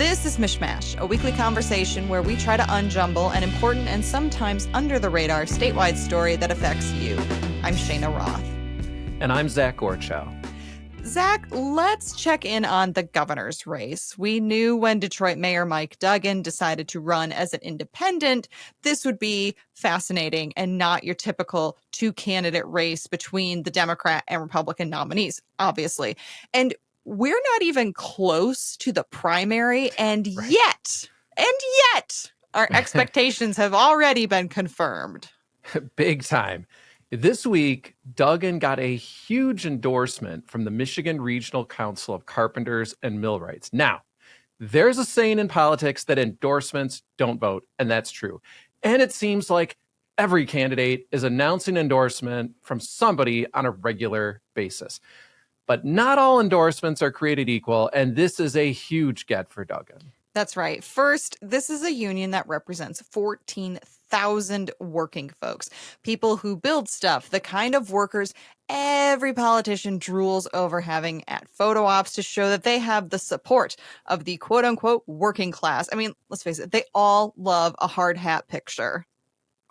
This is MichMash, a weekly conversation where we try to unjumble an important and sometimes under-the-radar statewide story that affects you. I'm Cheyna Roth. And I'm Zach Gorchow. Zach, let's check in on the governor's race. We knew when Detroit Mayor Mike Duggan decided to run as an independent, this would be fascinating and not your typical two-candidate race between the Democrat and Republican nominees, obviously. And we're not even close to the primary, and yet, our expectations have already been confirmed. Big time. This week, Duggan got a huge endorsement from the Michigan Regional Council of Carpenters and Millwrights. Now, there's a saying in politics that endorsements don't vote, and that's true. And it seems like every candidate is announcing endorsement from somebody on a regular basis. But not all endorsements are created equal, and this is a huge get for Duggan. That's right. First, this is a union that represents 14,000 working folks, people who build stuff, the kind of workers every politician drools over having at photo ops to show that they have the support of the quote-unquote working class. I mean, let's face it, they all love a hard hat picture.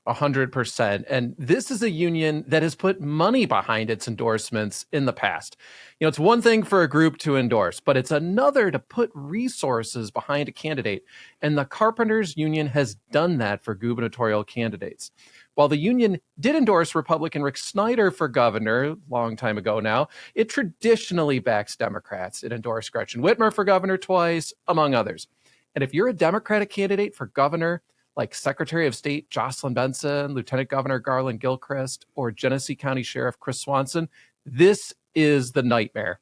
100%. And this is a union that has put money behind its endorsements in the past. You know, it's one thing for a group to endorse, but it's another to put resources behind a candidate. And the Carpenters Union has done that for gubernatorial candidates. While the union did endorse Republican Rick Snyder for governor a long time ago now, it traditionally backs Democrats. It endorsed Gretchen Whitmer for governor twice, among others. And if you're a Democratic candidate for governor, like Secretary of State Jocelyn Benson, Lieutenant Governor Garland Gilchrist, or Genesee County Sheriff Chris Swanson, this is the nightmare.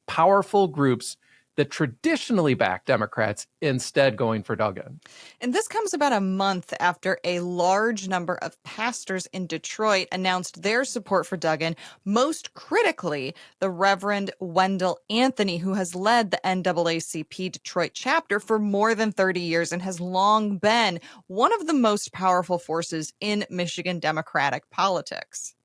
Powerful groups that traditionally back Democrats instead going for Duggan. And this comes about a month after a large number of pastors in Detroit announced their support for Duggan, most critically, the Reverend Wendell Anthony, who has led the NAACP Detroit chapter for more than 30 years and has long been one of the most powerful forces in Michigan Democratic politics.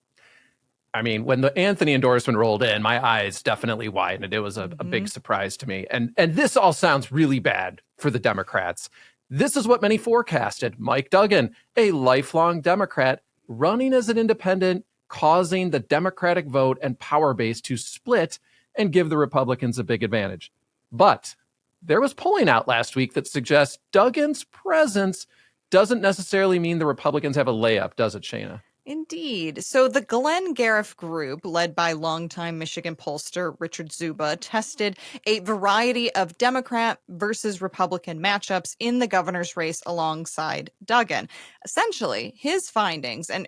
I mean, when the Anthony endorsement rolled in, my eyes definitely widened. It was a big surprise to me. And this all sounds really bad for the Democrats. This is what many forecasted. Mike Duggan, a lifelong Democrat, running as an independent, causing the Democratic vote and power base to split and give the Republicans a big advantage. But there was polling out last week that suggests Duggan's presence doesn't necessarily mean the Republicans have a layup, does it, Cheyna? Indeed. So the Glenn Gariff group, led by longtime Michigan pollster Richard Zuba, tested a variety of Democrat versus Republican matchups in the governor's race alongside Duggan. Essentially, his findings, and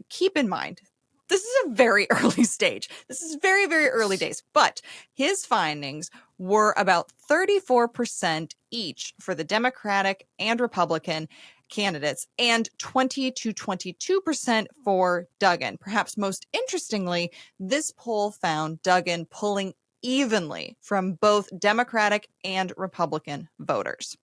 keep in mind, this is a very early stage. This is very, very early days. But his findings were about 34% each for the Democratic and Republican candidates and 20 to 22% for Duggan. Perhaps most interestingly, this poll found Duggan pulling evenly from both Democratic and Republican voters.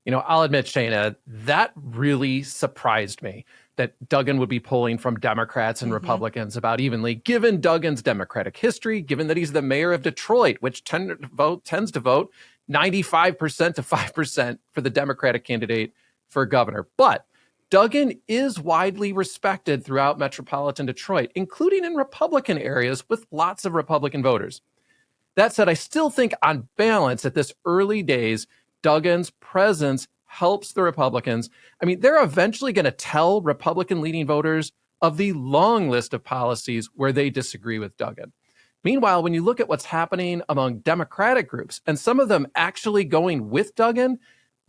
You know, I'll admit, Cheyna, that really surprised me that Duggan would be pulling from Democrats and Republicans about evenly, given Duggan's Democratic history, given that he's the mayor of Detroit, which tends to vote 95% to 5% for the Democratic candidate for governor. But Duggan is widely respected throughout metropolitan Detroit, including in Republican areas with lots of Republican voters. That said, I still think on balance at this early days, Duggan's presence helps the Republicans. I mean, they're eventually going to tell Republican leading voters of the long list of policies where they disagree with Duggan. Meanwhile, when you look at what's happening among Democratic groups and some of them actually going with Duggan,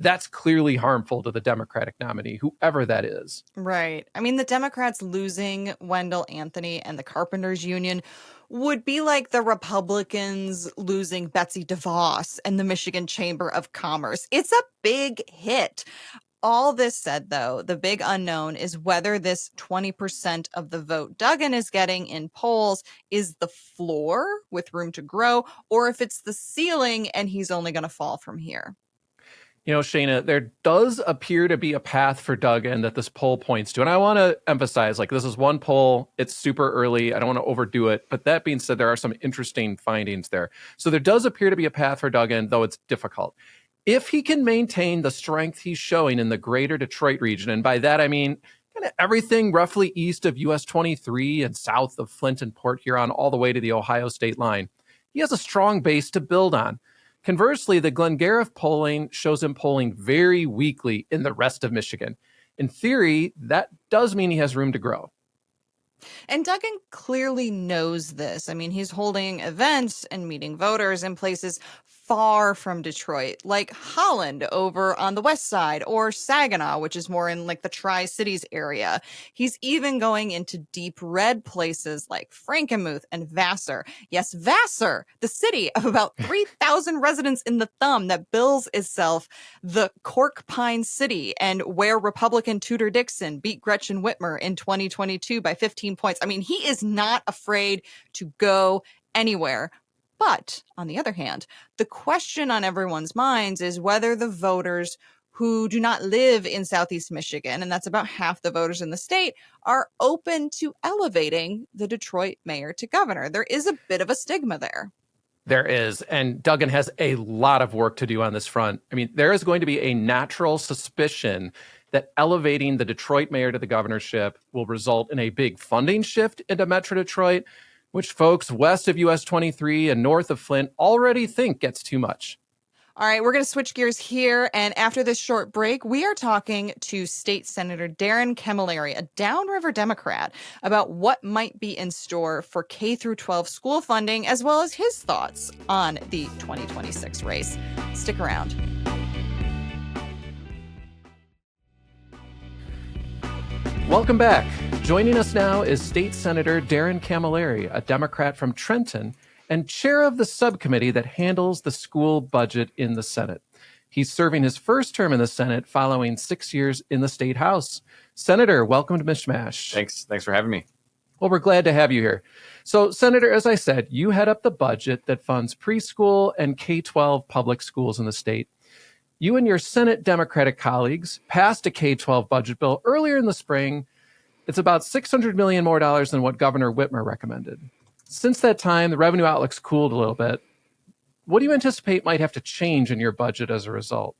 that's clearly harmful to the Democratic nominee, whoever that is. Right. I mean, the Democrats losing Wendell Anthony and the Carpenters Union would be like the Republicans losing Betsy DeVos and the Michigan Chamber of Commerce. It's a big hit. All this said, though, the big unknown is whether this 20% of the vote Duggan is getting in polls is the floor with room to grow, or if it's the ceiling and he's only going to fall from here. You know, Cheyna, there does appear to be a path for Duggan that this poll points to. And I want to emphasize, like, this is one poll. It's super early. I don't want to overdo it. But that being said, there are some interesting findings there. So there does appear to be a path for Duggan, though it's difficult. If he can maintain the strength he's showing in the greater Detroit region, and by that I mean kind of everything roughly east of US 23 and south of Flint and Port Huron all the way to the Ohio state line, he has a strong base to build on. Conversely, the Glengarriff polling shows him polling very weakly in the rest of Michigan. In theory, that does mean he has room to grow. And Duggan clearly knows this. I mean, he's holding events and meeting voters in places far from Detroit, like Holland over on the west side, or Saginaw, which is more in like the Tri-Cities area. He's even going into deep red places like Frankenmuth and Vassar. Yes, Vassar, the city of about 3,000 residents in the thumb that bills itself the Cork Pine City, and where Republican Tudor Dixon beat Gretchen Whitmer in 2022 by 15 points. I mean, he is not afraid to go anywhere. But on the other hand, the question on everyone's minds is whether the voters who do not live in Southeast Michigan, and that's about half the voters in the state, are open to elevating the Detroit mayor to governor. There is a bit of a stigma there. There is, and Duggan has a lot of work to do on this front. I mean, there is going to be a natural suspicion that elevating the Detroit mayor to the governorship will result in a big funding shift into Metro Detroit, which folks west of US 23 and north of Flint already think gets too much. All right, we're going to switch gears here. And after this short break, we are talking to State Senator Darrin Camilleri, a downriver Democrat, about what might be in store for K-12 school funding, as well as his thoughts on the 2026 race. Stick around. Welcome back. Joining us now is State Senator Darrin Camilleri, a Democrat from Trenton, and chair of the subcommittee that handles the school budget in the Senate. He's serving his first term in the Senate following 6 years in the State House. Senator, welcome to MichMash. Thanks for having me. Well, we're glad to have you here. So, Senator, as I said, you head up the budget that funds preschool and K-12 public schools in the state. You and your Senate Democratic colleagues passed a K-12 budget bill earlier in the spring. It's about $600 million more than what Governor Whitmer recommended. Since that time, the revenue outlook's cooled a little bit. What do you anticipate might have to change in your budget as a result?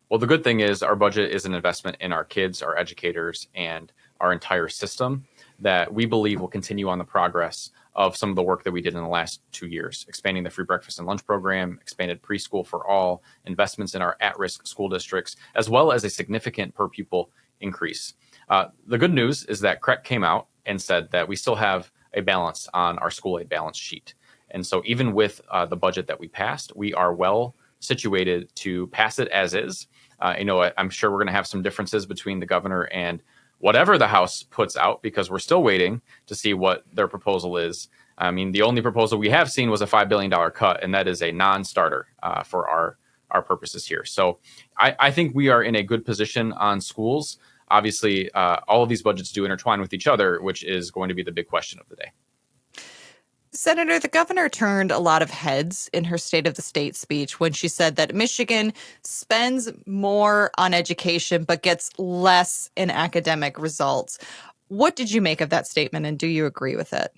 Well, the good thing is our budget is an investment in our kids, our educators, and our entire system that we believe will continue on the progress of some of the work that we did in the last 2 years, expanding the free breakfast and lunch program, expanded preschool for all, investments in our at-risk school districts, as well as a significant per pupil increase. The good news is that CREC came out and said that we still have a balance on our school aid balance sheet. And so even with the budget that we passed, we are well situated to pass it as is. I'm sure we're going to have some differences between the governor and whatever the House puts out, because we're still waiting to see what their proposal is. I mean, the only proposal we have seen was a $5 billion cut, and that is a non-starter for our purposes here. So I think we are in a good position on schools. Obviously, all of these budgets do intertwine with each other, which is going to be the big question of the day. Senator, the governor turned a lot of heads in her State of the State speech when she said that Michigan spends more on education but gets less in academic results. What did you make of that statement, and do you agree with it?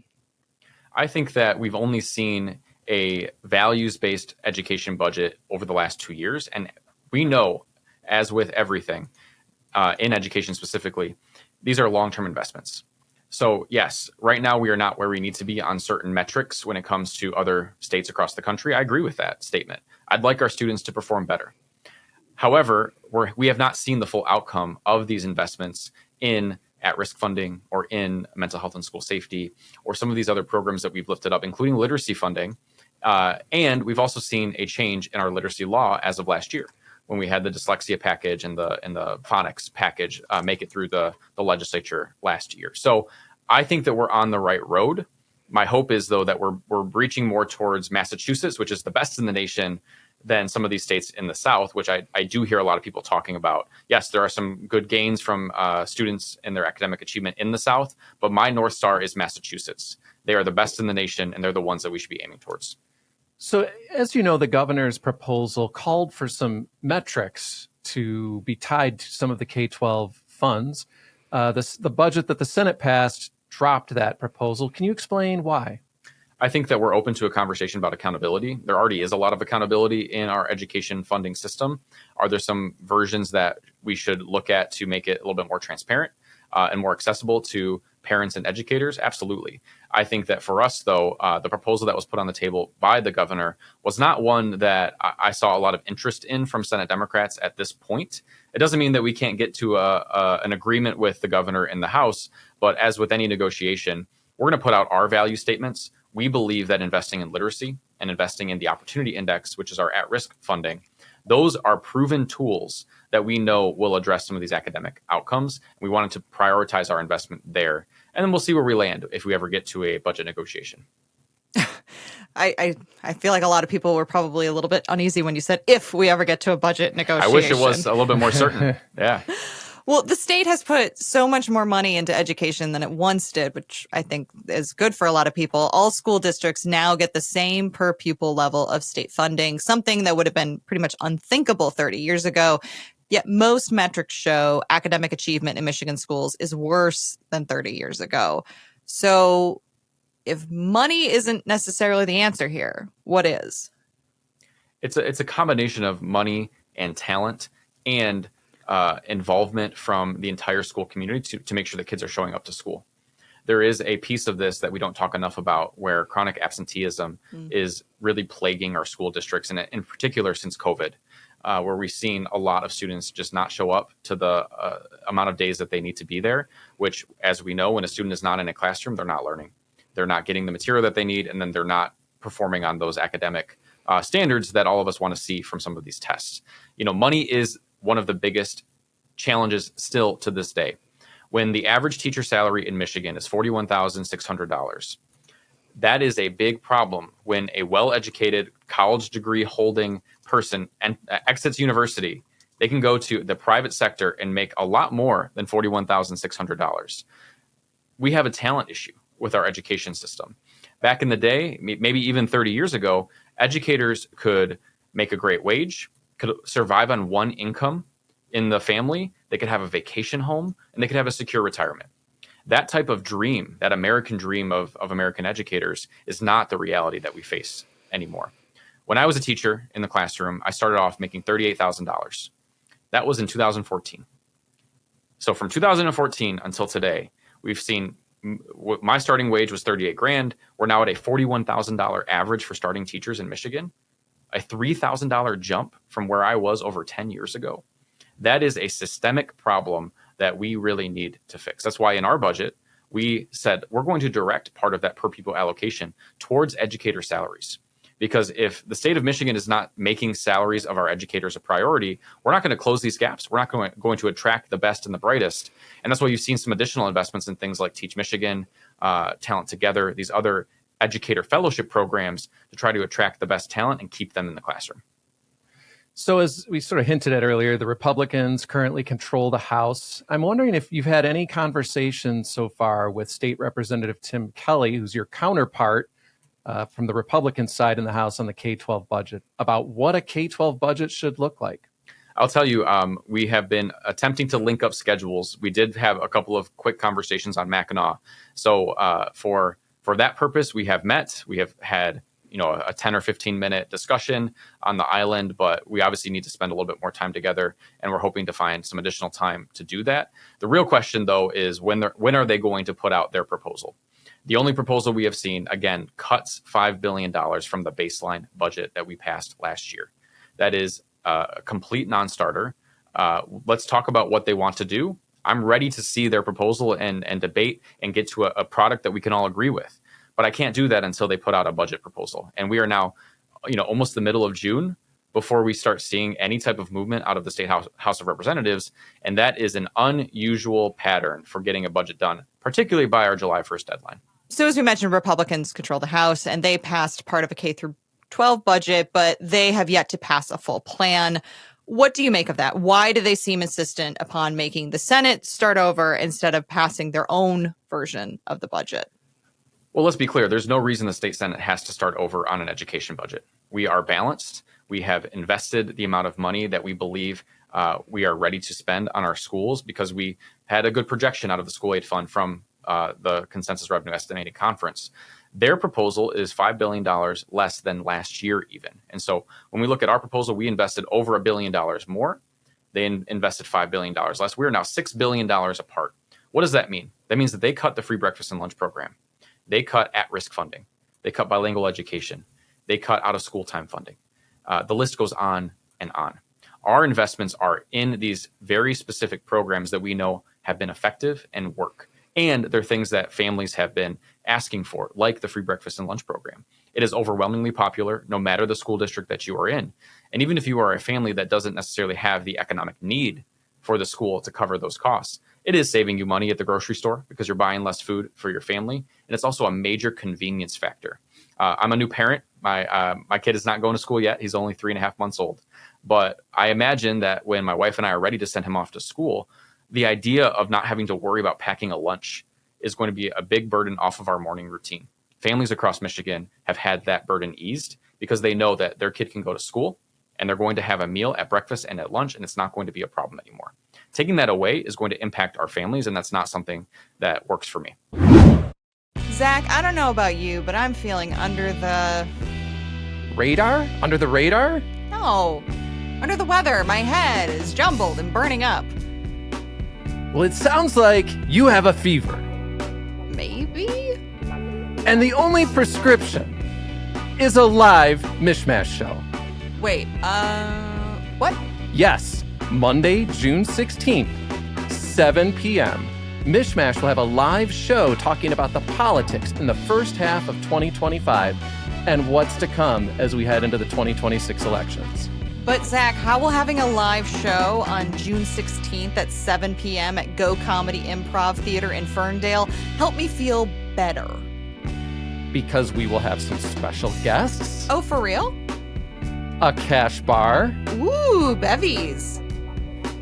I think that we've only seen a values-based education budget over the last 2 years, and we know, as with everything, in education specifically, these are long-term investments. So yes, right now we are not where we need to be on certain metrics when it comes to other states across the country. I agree with that statement. I'd like our students to perform better. However, we have not seen the full outcome of these investments in at-risk funding or in mental health and school safety or some of these other programs that we've lifted up, including literacy funding. And we've also seen a change in our literacy law as of last year, when we had the dyslexia package and the phonics package make it through the legislature last year. So I think that we're on the right road. My hope is, though, that we're reaching more towards Massachusetts, which is the best in the nation, than some of these states in the South, which I do hear a lot of people talking about. Yes, there are some good gains from students in their academic achievement in the South, but my North Star is Massachusetts. They are the best in the nation, and they're the ones that we should be aiming towards. So, as you know, the governor's proposal called for some metrics to be tied to some of the K-12 funds. The budget that the Senate passed dropped that proposal. Can you explain why? I think that we're open to a conversation about accountability. There already is a lot of accountability in our education funding system. Are there some versions that we should look at to make it a little bit more transparent and more accessible to parents and educators? Absolutely. I think that for us, though, the proposal that was put on the table by the governor was not one that I saw a lot of interest in from Senate Democrats at this point. It doesn't mean that we can't get to an agreement with the governor in the House, but as with any negotiation, we're going to put out our value statements. We believe that investing in literacy and investing in the Opportunity Index, which is our at-risk funding, those are proven tools that we know will address some of these academic outcomes. We wanted to prioritize our investment there. And then we'll see where we land if we ever get to a budget negotiation. I feel like a lot of people were probably a little bit uneasy when you said, if we ever get to a budget negotiation. I wish it was a little bit more certain. Yeah. Well, the state has put so much more money into education than it once did, which I think is good for a lot of people. All school districts now get the same per pupil level of state funding, something that would have been pretty much unthinkable 30 years ago. Yet most metrics show academic achievement in Michigan schools is worse than 30 years ago. So if money isn't necessarily the answer here, what is? It's a combination of money and talent and involvement from the entire school community to make sure that kids are showing up to school. There is a piece of this that we don't talk enough about where chronic absenteeism is really plaguing our school districts, and in particular since COVID, where we've seen a lot of students just not show up to the amount of days that they need to be there, which, as we know, when a student is not in a classroom, they're not learning. They're not getting the material that they need, and then they're not performing on those academic standards that all of us want to see from some of these tests. Money is one of the biggest challenges still to this day. When the average teacher salary in Michigan is $41,600, that is a big problem when a well-educated college degree holding person exits university. They can go to the private sector and make a lot more than $41,600. We have a talent issue with our education system. Back in the day, maybe even 30 years ago, educators could make a great wage, could survive on one income in the family, they could have a vacation home, and they could have a secure retirement. That type of dream, that American dream of American educators, is not the reality that we face anymore. When I was a teacher in the classroom, I started off making $38,000. That was in 2014. So from 2014 until today, we've seen my starting wage was $38,000. We're now at a $41,000 average for starting teachers in Michigan, a $3,000 jump from where I was over 10 years ago. That is a systemic problem that we really need to fix. That's why in our budget, we said we're going to direct part of that per pupil allocation towards educator salaries. Because if the state of Michigan is not making salaries of our educators a priority, we're not going to close these gaps. We're not going to attract the best and the brightest. And that's why you've seen some additional investments in things like Teach Michigan, Talent Together, these other educator fellowship programs to try to attract the best talent and keep them in the classroom. So as we sort of hinted at earlier, the Republicans currently control the House. I'm wondering if you've had any conversations so far with State Representative Tim Kelly, who's your counterpart from the Republican side in the House on the K-12 budget, about what a K-12 budget should look like. I'll tell you, we have been attempting to link up schedules. We did have a couple of quick conversations on Mackinac. So for that purpose, we have met. We have had a 10 or 15 minute discussion on the island, but we obviously need to spend a little bit more time together, and we're hoping to find some additional time to do that. The real question, though, is when are they going to put out their proposal? The only proposal we have seen, again, cuts $5 billion from the baseline budget that we passed last year. That is a complete non-starter. Let's talk about what they want to do. I'm ready to see their proposal and debate and get to a product that we can all agree with. But I can't do that until they put out a budget proposal. And we are now, almost the middle of June before we start seeing any type of movement out of the State House of Representatives. And that is an unusual pattern for getting a budget done, particularly by our July 1st deadline. So as we mentioned, Republicans control the House, and they passed part of a K-12 budget, but they have yet to pass a full plan. What do you make of that? Why do they seem insistent upon making the Senate start over instead of passing their own version of the budget? Well, let's be clear. There's no reason the state Senate has to start over on an education budget. We are balanced. We have invested the amount of money that we believe we are ready to spend on our schools because we had a good projection out of the school aid fund from the Consensus Revenue Estimating Conference. Their proposal is $5 billion less than last year even. And so when we look at our proposal, we invested over $1 billion more. They invested $5 billion less. We're now $6 billion apart. What does that mean? That means that they cut the free breakfast and lunch program. They cut at-risk funding. They cut bilingual education. They cut out-of-school time funding. The list goes on and on. Our investments are in these very specific programs that we know have been effective and work. And they're things that families have been asking for, like the free breakfast and lunch program. It is overwhelmingly popular, no matter the school district that you are in. And even if you are a family that doesn't necessarily have the economic need for the school to cover those costs, it is saving you money at the grocery store because you're buying less food for your family. And it's also a major convenience factor. I'm a new parent. My kid is not going to school yet. He's only 3.5 months old. But I imagine that when my wife and I are ready to send him off to school, the idea of not having to worry about packing a lunch is going to be a big burden off of our morning routine. Families across Michigan have had that burden eased because they know that their kid can go to school and they're going to have a meal at breakfast and at lunch, and it's not going to be a problem anymore. Taking that away is going to impact our families, and that's not something that works for me. Zach, I don't know about you, but I'm feeling under the... Radar? Under the radar? No, under the weather. My head is jumbled and burning up. Well, it sounds like you have a fever. Maybe? And the only prescription is a live MichMash show. Wait, what? Yes, Monday, June 16th, 7 p.m. MichMash will have a live show talking about the politics in the first half of 2025 and what's to come as we head into the 2026 elections. But Zach, how will having a live show on June 16th at 7 p.m. at Go Comedy Improv Theater in Ferndale help me feel better? Because we will have some special guests. Oh, for real? A cash bar. Ooh, bevies.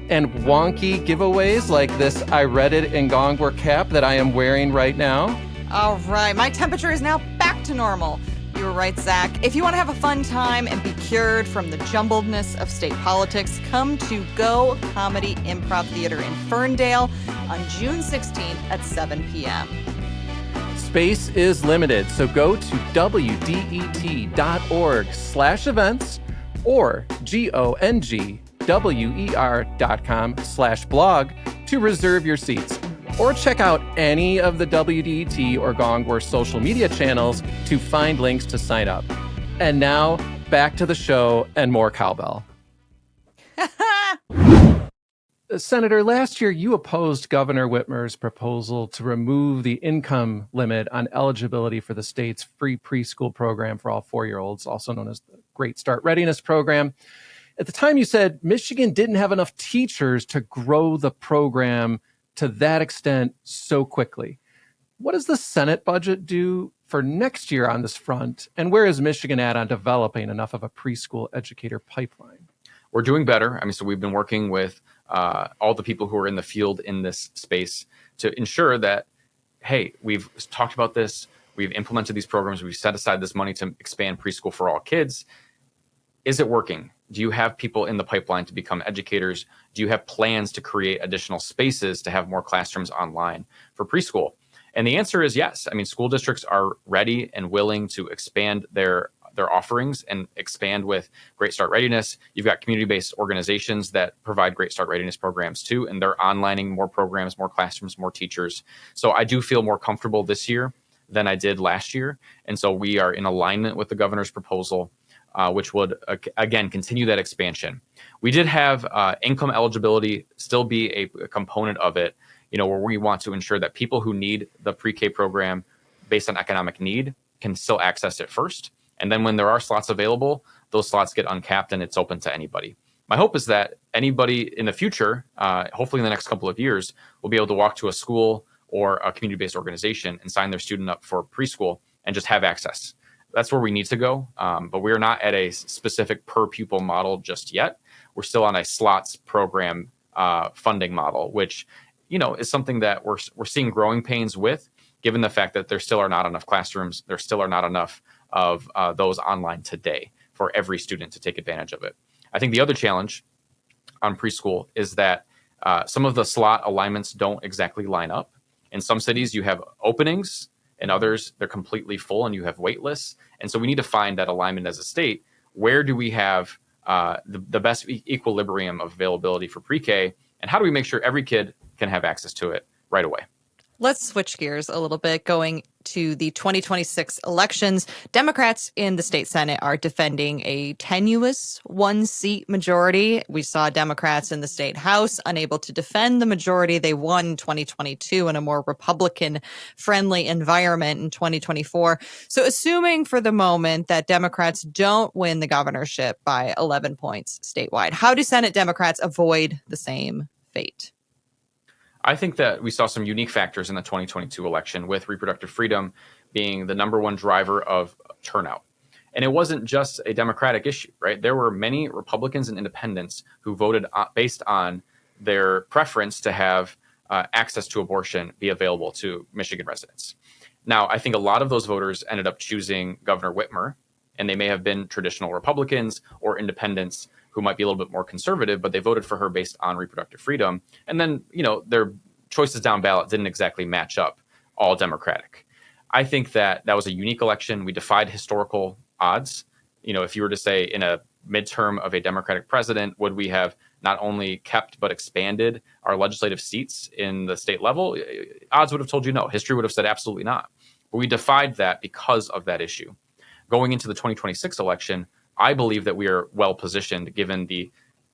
And wonky giveaways like this I Read It in Gongwer cap that I am wearing right now. All right, my temperature is now back to normal. You were right, Zach. If you want to have a fun time and be cured from the jumbledness of state politics, come to Go Comedy Improv Theater in Ferndale on June 16th at 7 p.m. Space is limited, so go to WDET.org/events or GONGWER.com/blog to reserve your seats. Or check out any of the WDET or Gongwer social media channels to find links to sign up. And now, back to the show and more cowbell. Senator, last year you opposed Governor Whitmer's proposal to remove the income limit on eligibility for the state's free preschool program for all 4-year-olds, also known as the Great Start Readiness Program. At the time, you said Michigan didn't have enough teachers to grow the program to that extent so quickly. What does the Senate budget do for next year on this front? And where is Michigan at on developing enough of a preschool educator pipeline? We're doing better. So we've been working with all the people who are in the field in this space to ensure that, hey, we've talked about this, we've implemented these programs, we've set aside this money to expand preschool for all kids. Is it working? Do you have people in the pipeline to become educators? Do you have plans to create additional spaces to have more classrooms online for preschool? And the answer is yes. School districts are ready and willing to expand their offerings and expand with Great Start Readiness. You've got community-based organizations that provide Great Start Readiness programs too, and they're onlining more programs, more classrooms, more teachers. So I do feel more comfortable this year than I did last year. And so we are in alignment with the governor's proposal, which would, again, continue that expansion. We did have income eligibility still be a component of it, where we want to ensure that people who need the pre-K program based on economic need can still access it first. And then when there are slots available, those slots get uncapped and it's open to anybody. My hope is that anybody in the future, hopefully in the next couple of years, will be able to walk to a school or a community-based organization and sign their student up for preschool and just have access. That's where we need to go, but we're not at a specific per pupil model just yet. We're still on a slots program funding model, which is something that we're seeing growing pains with, given the fact that there still are not enough classrooms, there still are not enough of those online today for every student to take advantage of it. I think the other challenge on preschool is that some of the slot alignments don't exactly line up. In some cities, you have openings, In others, they're completely full and you have wait lists. And so we need to find that alignment as a state. Where do we have the best equilibrium of availability for pre-K? And how do we make sure every kid can have access to it right away? Let's switch gears a little bit, going to the 2026 elections. Democrats in the state Senate are defending a tenuous one-seat majority. We saw Democrats in the state House unable to defend the majority they won in 2022 in a more Republican-friendly environment in 2024. So assuming for the moment that Democrats don't win the governorship by 11 points statewide, how do Senate Democrats avoid the same fate? I think that we saw some unique factors in the 2022 election, with reproductive freedom being the number one driver of turnout. And it wasn't just a Democratic issue, right? There were many Republicans and independents who voted based on their preference to have access to abortion be available to Michigan residents. Now, I think a lot of those voters ended up choosing Governor Whitmer, and they may have been traditional Republicans or independents who might be a little bit more conservative, but they voted for her based on reproductive freedom. And then, their choices down ballot didn't exactly match up all Democratic. I think that was a unique election. We defied historical odds. If you were to say in a midterm of a Democratic president, would we have not only kept but expanded our legislative seats in the state level? Odds would have told you no. History would have said absolutely not. But we defied that because of that issue. Going into the 2026 election, I believe that we are well positioned given the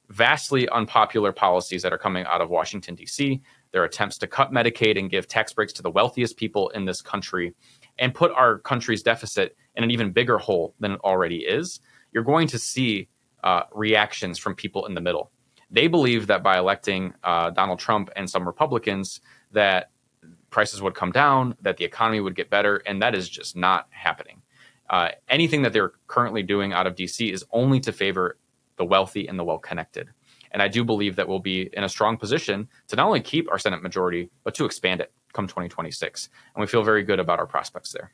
vastly unpopular policies that are coming out of Washington, D.C., their attempts to cut Medicaid and give tax breaks to the wealthiest people in this country and put our country's deficit in an even bigger hole than it already is. You're going to see reactions from people in the middle. They believe that by electing Donald Trump and some Republicans, that prices would come down, that the economy would get better, and that is just not happening. Anything that they're currently doing out of DC is only to favor the wealthy and the well-connected. And I do believe that we'll be in a strong position to not only keep our Senate majority, but to expand it come 2026. And we feel very good about our prospects there.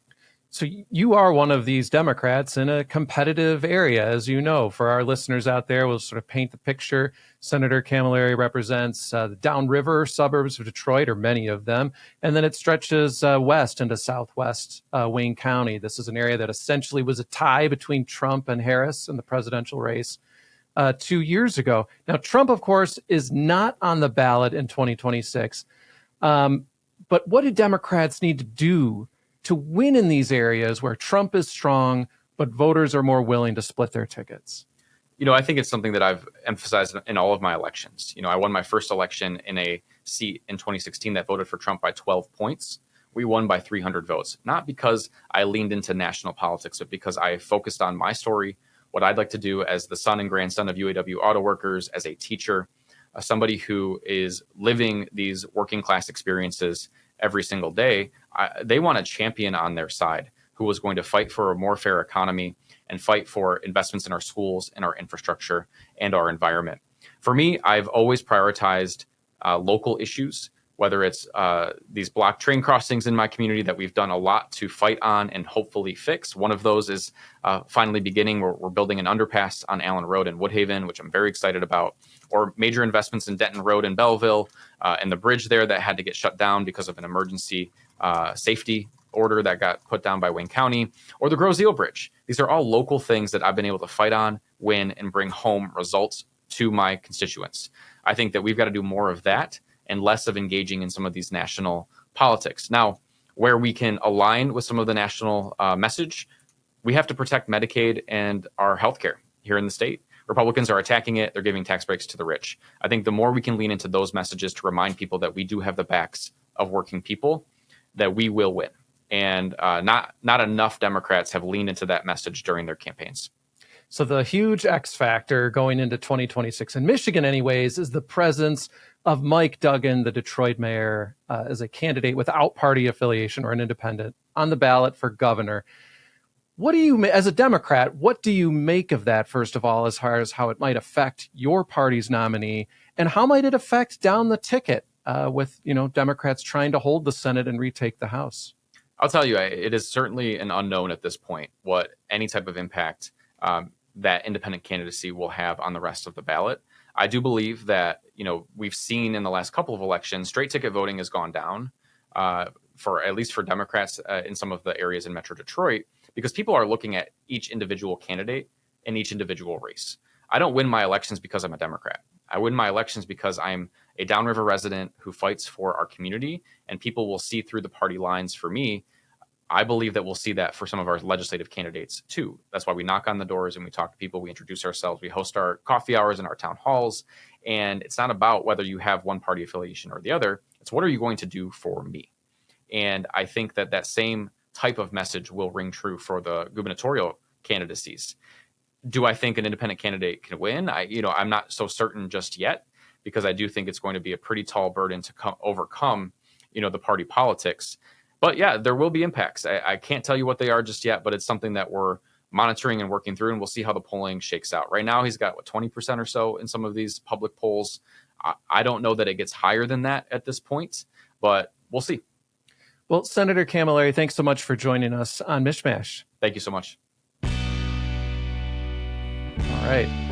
So you are one of these Democrats in a competitive area, as you know. For our listeners out there, we'll sort of paint the picture. Senator Camilleri represents the downriver suburbs of Detroit, or many of them, and then it stretches west into southwest Wayne County. This is an area that essentially was a tie between Trump and Harris in the presidential race 2 years ago. Now, Trump, of course, is not on the ballot in 2026. But what do Democrats need to do to win in these areas where Trump is strong, but voters are more willing to split their tickets? I think it's something that I've emphasized in all of my elections. I won my first election in a seat in 2016 that voted for Trump by 12 points. We won by 300 votes, not because I leaned into national politics, but because I focused on my story, what I'd like to do as the son and grandson of UAW auto workers, as a teacher, somebody who is living these working class experiences every single day. They want a champion on their side who was going to fight for a more fair economy and fight for investments in our schools and our infrastructure and our environment. For me, I've always prioritized local issues, whether it's these block train crossings in my community that we've done a lot to fight on and hopefully fix. One of those is finally beginning. We're building an underpass on Allen Road in Woodhaven, which I'm very excited about, or major investments in Denton Road in Belleville and the bridge there that had to get shut down because of an emergency safety order that got put down by Wayne County, or the Grosse Ile Bridge. These are all local things that I've been able to fight on, win, and bring home results to my constituents. I think that we've got to do more of that and less of engaging in some of these national politics. Now, where we can align with some of the national message, we have to protect Medicaid and our healthcare here in the state. Republicans are attacking it. They're giving tax breaks to the rich. I think the more we can lean into those messages to remind people that we do have the backs of working people, that we will win. And not enough Democrats have leaned into that message during their campaigns. So the huge X factor going into 2026 in Michigan anyways is the presence of Mike Duggan, the Detroit mayor, as a candidate without party affiliation or an independent on the ballot for governor. What do you, as a Democrat, what do you make of that, first of all, as far as how it might affect your party's nominee, and how might it affect down the ticket with, Democrats trying to hold the Senate and retake the House? I'll tell you, it is certainly an unknown at this point what any type of impact that independent candidacy will have on the rest of the ballot. I do believe that, we've seen in the last couple of elections, straight ticket voting has gone down for at least for Democrats in some of the areas in Metro Detroit, because people are looking at each individual candidate in each individual race. I don't win my elections because I'm a Democrat. I win my elections because I'm a Downriver resident who fights for our community, and people will see through the party lines for me. I believe that we'll see that for some of our legislative candidates too. That's why we knock on the doors and we talk to people, we introduce ourselves, we host our coffee hours in our town halls. And it's not about whether you have one party affiliation or the other. It's what are you going to do for me? And I think that that same type of message will ring true for the gubernatorial candidacies. Do I think an independent candidate can win? I'm not so certain just yet, because I do think it's going to be a pretty tall burden to overcome, the party politics. But yeah, there will be impacts. I can't tell you what they are just yet, but it's something that we're monitoring and working through, and we'll see how the polling shakes out. Right now, he's got 20% or so in some of these public polls. I don't know that it gets higher than that at this point, but we'll see. Well, Senator Camilleri, thanks so much for joining us on MichMash. Thank you so much. All right.